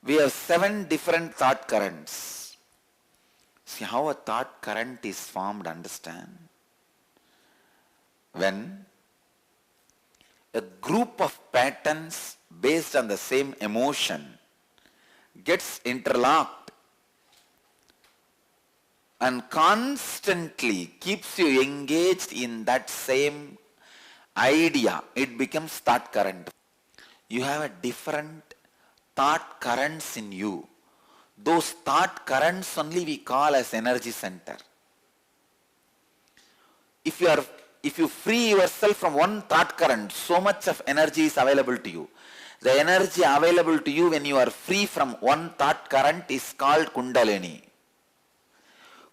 We have 7 different thought currents. See how a thought current is formed, understand? When a group of patterns based on the same emotion gets interlocked and constantly keeps you engaged in that same idea, it becomes thought current. You have a different thought currents in you. Those thought currents only we call as energy center. If you free yourself from one thought current, so much of energy is available to you. The energy available to you when you are free from one thought current is called Kundalini.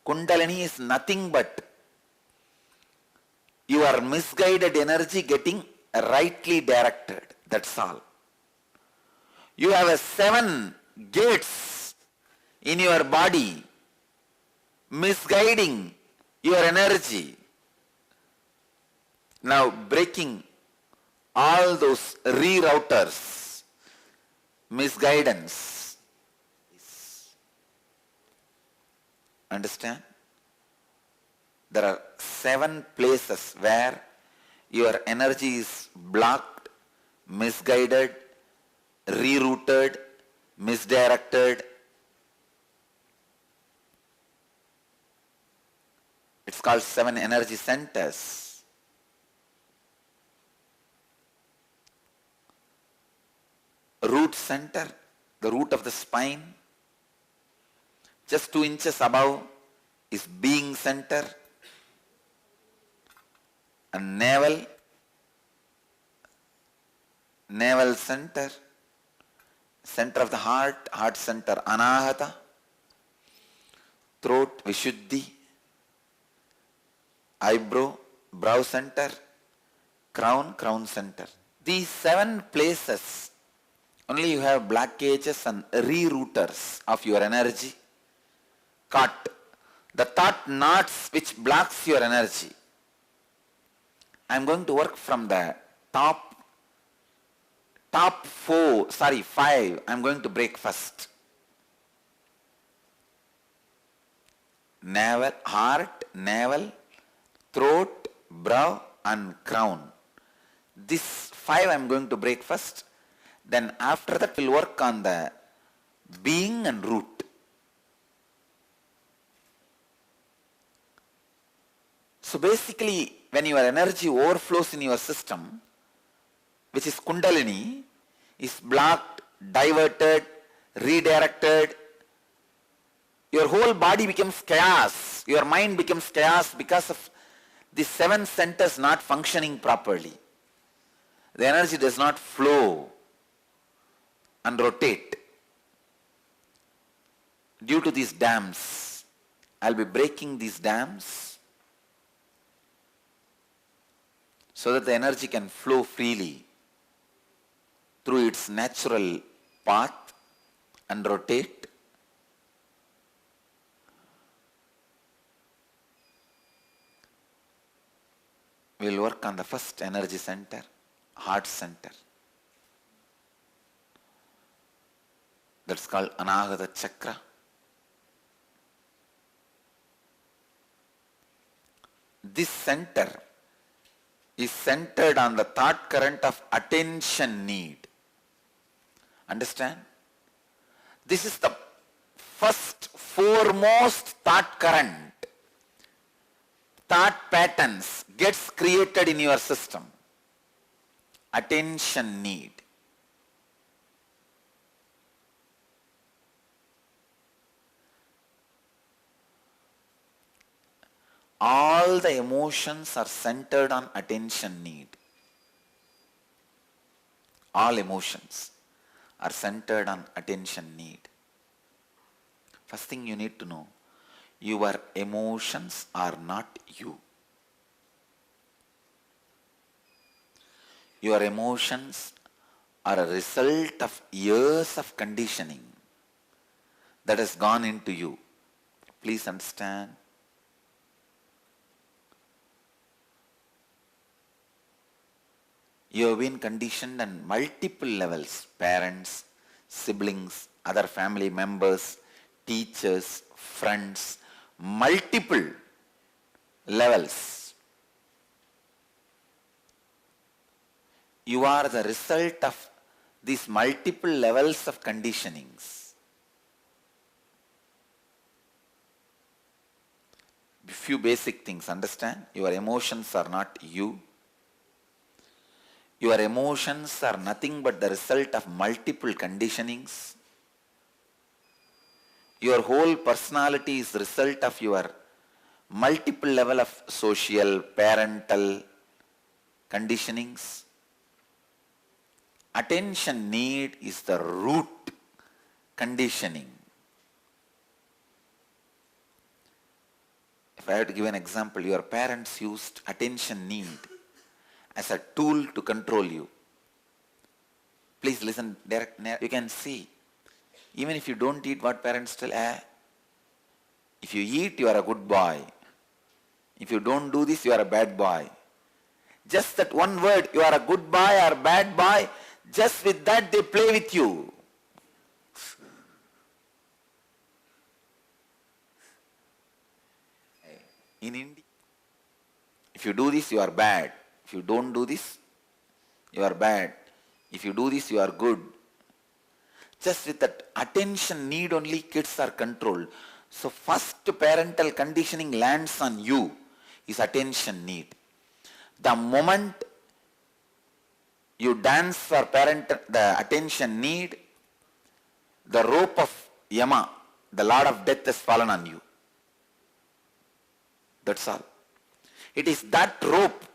Kundalini is nothing but your misguided energy getting rightly directed. That's all. You have a 7 gates in your body misguiding your energy. Now breaking all those rerouters, misguidance. Understand? There are 7 places where your energy is blocked, misguided, rerouted, misdirected. It's called 7 energy centers. Root center, the root of the spine, just 2 inches above is being center, and navel center, center of the heart center Anahata, throat Vishuddhi, eyebrow, brow center, crown center. These 7 places only you have blockages and rerouters of your energy caught. The thought knots which blocks your energy. I am going to work from the top 5. I am going to break first. Navel, heart, navel, throat, brow and crown. This 5 I am going to break first. Then after that we'll work on the being and root. So basically when your energy overflows in your system, which is Kundalini, is blocked, diverted, redirected, your whole body becomes chaos, your mind becomes chaos because of the 7 centers not functioning properly. The energy does not flow and rotate due to these dams. I'll be breaking these dams so that the energy can flow freely through its natural path and rotate. We'll work on the first energy center, heart center. That's called Anahata Chakra. This center is centered on the thought current of attention need. Understand? This is the first foremost thought current. Thought patterns gets created in your system. Attention need. All the emotions are centered on attention need. All emotions are centered on attention need. First thing you need to know, your emotions are not you. Your emotions are a result of years of conditioning that has gone into you. Please understand. You have been conditioned on multiple levels. Parents, siblings, other family members, teachers, friends, multiple levels. You are the result of these multiple levels of conditionings. Few basic things, understand? Your emotions are not you. Your emotions are nothing but the result of multiple conditionings. Your whole personality is the result of your multiple level of social, parental conditionings. Attention need is the root conditioning. If I have to give an example, your parents used attention need as a tool to control you. Please listen, you can see, even if you don't eat what parents tell, if you eat, you are a good boy. If you don't do this, you are a bad boy. Just that one word, you are a good boy or bad boy, just with that they play with you. In India, if you do this, you are bad. If you don't do this, you are bad. If you do this, you are good. Just with that attention need only kids are controlled. So first parental conditioning lands on you is attention need. The moment you dance for the attention need, the rope of Yama, the Lord of Death, has fallen on you. That's all. It is that rope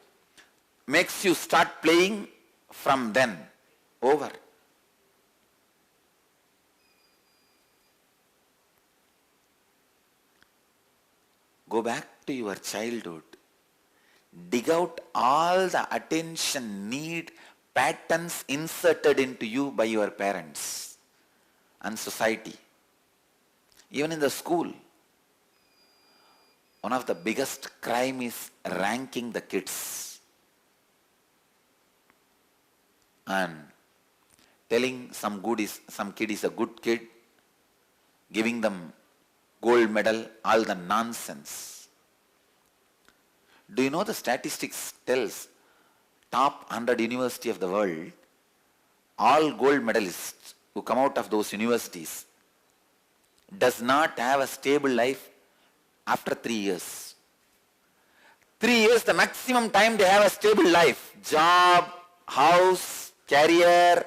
makes you start playing from then over. Go back to your childhood. Dig out all the attention need patterns inserted into you by your parents and society. Even in the school, one of the biggest crime is ranking the kids and telling some kid is a good kid, giving them gold medal, all the nonsense. Do you know the statistics tells top 100 university of the world, all gold medalists who come out of those universities does not have a stable life after 3 years. 3 years, the maximum time they have a stable life. Job, house, career,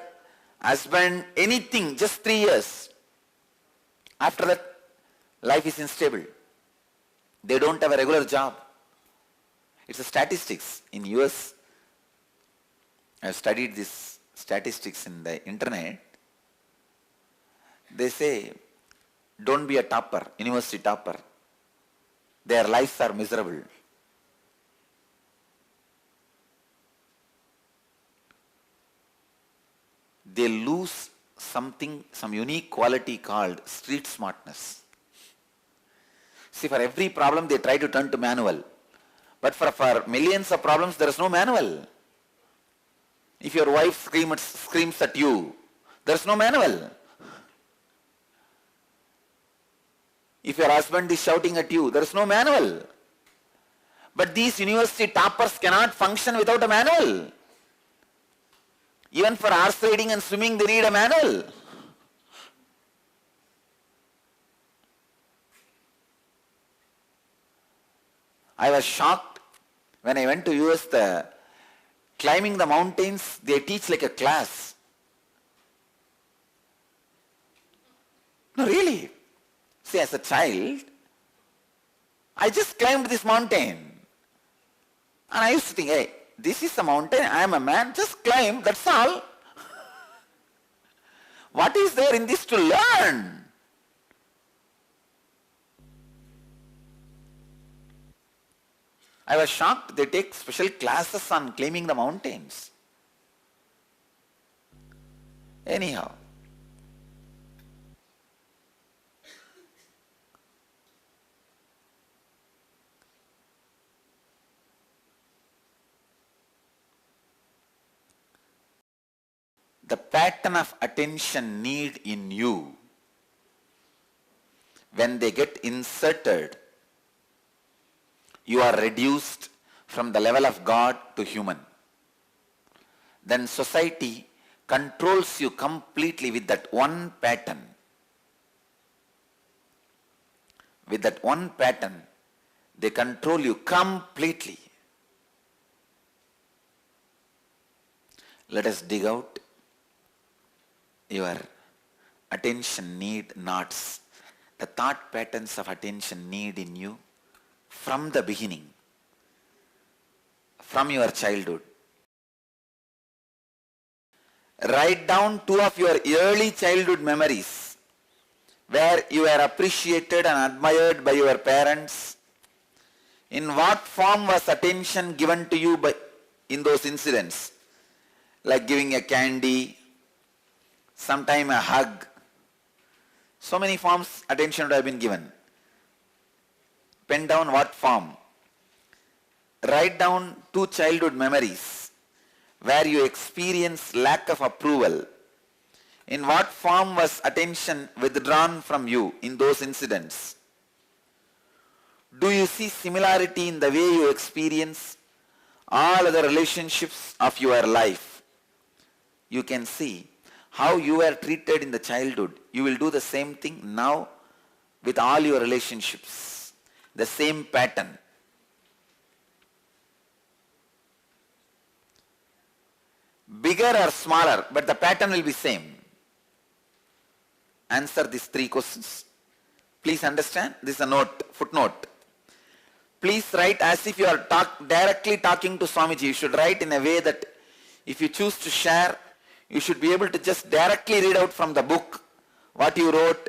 husband, anything, just 3 years. After that, life is unstable. They don't have a regular job. It's a statistics. In US, I've studied this statistics in the internet. They say, don't be a topper, university topper. Their lives are miserable. They lose something, some unique quality called street smartness. See, for every problem they try to turn to manual. But for millions of problems, there is no manual. If your wife screams at you, there is no manual. If your husband is shouting at you, there is no manual. But these university toppers cannot function without a manual. Even for horse riding and swimming, they need a manual. I was shocked when I went to US, climbing the mountains, they teach like a class. No, really. See, as a child, I just climbed this mountain. And I used to think, hey, this is a mountain, I am a man, just climb, that's all. What is there in this to learn? I was shocked they take special classes on climbing the mountains. Anyhow, the pattern of attention need in you, when they get inserted, you are reduced from the level of God to human. Then society controls you completely with that one pattern. With that one pattern, they control you completely. Let us dig out your attention need knots, the thought patterns of attention need in you from the beginning, from your childhood. Write down 2 of your early childhood memories where you were appreciated and admired by your parents. In what form was attention given to you in those incidents? Like giving a candy, sometime a hug. So many forms attention would have been given. Pen down what form. Write down 2 childhood memories where you experience lack of approval. In what form was attention withdrawn from you in those incidents? Do you see similarity in the way you experience all other relationships of your life? You can see how you were treated in the childhood. You will do the same thing now with all your relationships. The same pattern. Bigger or smaller, but the pattern will be same. Answer these 3 questions. Please understand. This is a note, footnote. Please write as if you are directly talking to Swamiji. You should write in a way that if you choose to share, you should be able to just directly read out from the book what you wrote.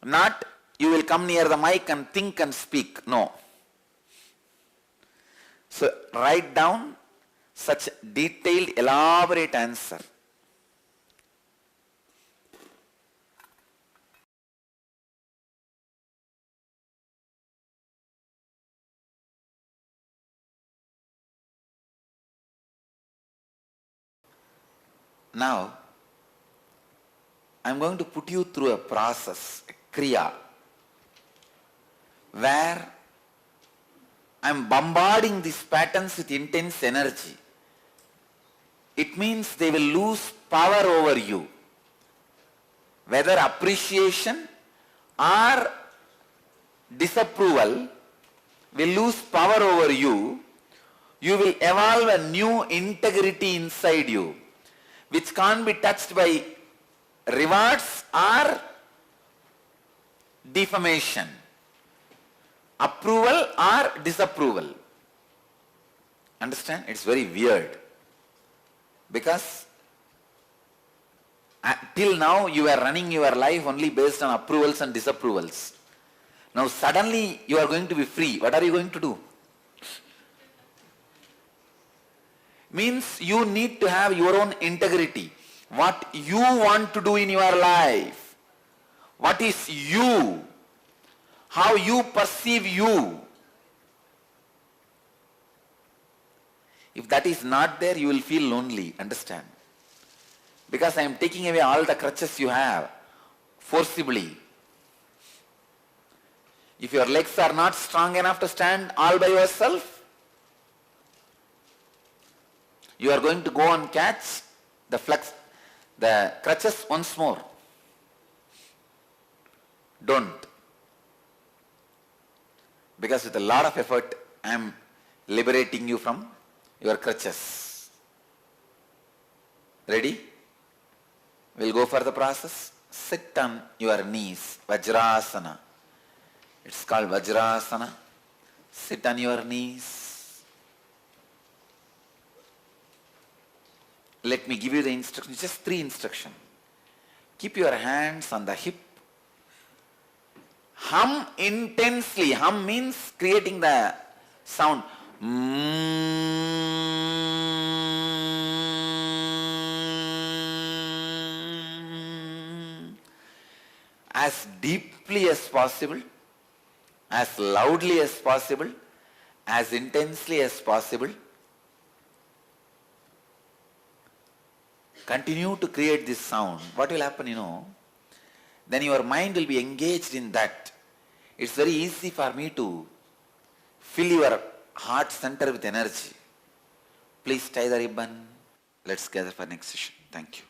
Not you will come near the mic and think and speak. No. So write down such detailed, elaborate answer. Now, I am going to put you through a process, a kriya, where I am bombarding these patterns with intense energy. It means they will lose power over you. Whether appreciation or disapproval will lose power over you. You will evolve a new integrity inside you, which can't be touched by rewards or defamation, approval or disapproval. Understand? It's very weird. Because till now you are running your life only based on approvals and disapprovals. Now suddenly you are going to be free. What are you going to do? Means you need to have your own integrity. What you want to do in your life. What is you. How you perceive you. If that is not there, you will feel lonely. Understand? Because I am taking away all the crutches you have forcibly. If your legs are not strong enough to stand all by yourself, you are going to go and catch the crutches once more. Don't. Because with a lot of effort, I am liberating you from your crutches. Ready? We'll go for the process. Sit on your knees, Vajrasana. It's called Vajrasana. Sit on your knees. Let me give you the instructions, just 3 instructions. Keep your hands on the hip. Hum intensely. Hum means creating the sound. As deeply as possible, as loudly as possible, as intensely as possible. continue to create this sound, what will happen, then your mind will be engaged in that. It's very easy for me to fill your heart center with energy. Please tie the ribbon. Let's gather for next session. Thank you.